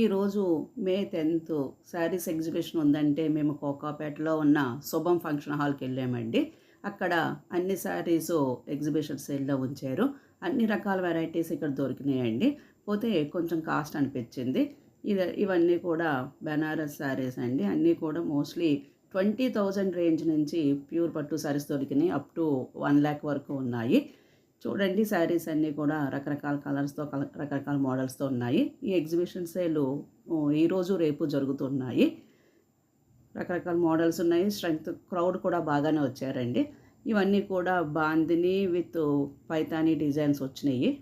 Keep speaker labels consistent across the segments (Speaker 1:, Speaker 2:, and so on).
Speaker 1: ఈరోజు మే 10th saris exhibition ఉందంటే మేము కోకాపేటలో ఉన్న శుభం ఫంక్షన్ హాల్కి వెళ్ళామండి. అక్కడ అన్ని శారీస్ ఎగ్జిబిషన్ సేల్లో ఉంచారు. అన్ని రకాల వెరైటీస్ ఇక్కడ దొరికినాయండి. పోతే కొంచెం కాస్ట్ అనిపించింది. ఇవన్నీ కూడా బెనారస్ శారీస్ అండి. అన్నీ కూడా మోస్ట్లీ 20,000 రేంజ్ నుంచి ప్యూర్ పట్టు శారీస్ దొరికినాయి. అప్ టు 1,00,000 వరకు ఉన్నాయి. చూడండి, శారీస్ అన్నీ కూడా రకరకాల కలర్స్తో రకరకాల మోడల్స్తో ఉన్నాయి. ఈ ఎగ్జిబిషన్ సేలు ఈరోజు రేపు జరుగుతున్నాయి. రకరకాల మోడల్స్ ఉన్నాయి. క్రౌడ్ కూడా బాగానే వచ్చారండి. ఇవన్నీ కూడా బాందిని విత్ పైతానీ డిజైన్స్ వచ్చినాయి.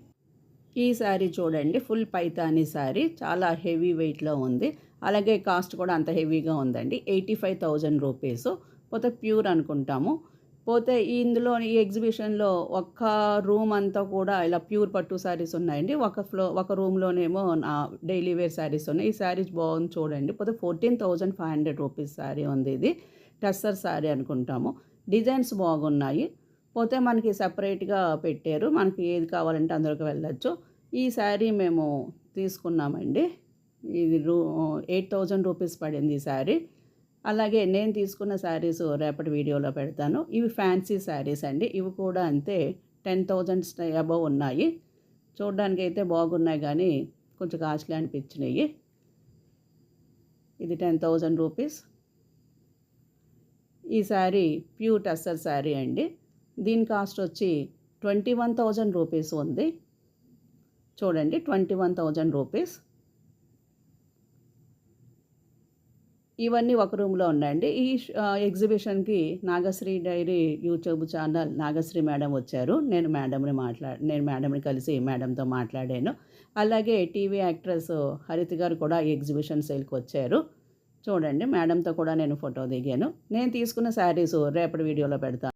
Speaker 1: ఈ శారీ చూడండి, ఫుల్ పైతానీ శారీ, చాలా హెవీ వెయిట్లో ఉంది. అలాగే కాస్ట్ కూడా అంత హెవీగా ఉందండి. 85,000 రూపీస్. పోతే ప్యూర్ అనుకుంటాము. పోతే ఇందులో ఈ ఎగ్జిబిషన్లో ఒక్క రూమ్ అంతా కూడా ఇలా ప్యూర్ పట్టు శారీస్ ఉన్నాయండి. ఒక రూమ్లోనేమో డైలీ వేర్ శారీస్ ఉన్నాయి. ఈ శారీస్ బాగుంది చూడండి. పోతే 14,500 రూపీస్ శారీ ఉంది. ఇది టస్సర్ శారీ అనుకుంటాము. డిజైన్స్ బాగున్నాయి. పోతే మనకి సపరేట్గా పెట్టారు. మనకి ఏది కావాలంటే అందులోకి వెళ్ళచ్చు. ఈ శారీ మేము తీసుకున్నామండి. ఇది 8,000 రూపీస్ పడింది ఈ శారీ. అలాగే నేను తీసుకున్న శారీస్ రేపటి వీడియోలో పెడతాను. ఇవి ఫ్యాన్సీ శారీస్ అండి. ఇవి కూడా అంతే 10,000 అబవ్ ఉన్నాయి. చూడడానికి అయితే బాగున్నాయి కానీ కొంచెం కాస్ట్లీ అనిపించినాయి. ఇది 10,000 రూపీస్. ఈ శారీ ప్యూర్ టస్సర్ శారీ అండి. దీని కాస్ట్ వచ్చి 21,000 రూపీస్ ఉంది. చూడండి, 21,000 రూపీస్. ఇవన్నీ ఒక రూమ్లో ఉన్నాయండి. ఈ ఎగ్జిబిషన్కి Nagashri diary YouTube channel Nagashri madam వచ్చారు. నేను మేడంని కలిసి మేడంతో మాట్లాడాను. అలాగే టీవీ యాక్ట్రెస్ హరిత గారు కూడా ఈ ఎగ్జిబిషన్ సేల్కి వచ్చారు. చూడండి, మేడంతో కూడా నేను ఫోటో దిగాను. నేను తీసుకున్న శారీస్ రేపటి వీడియోలో పెడతాను.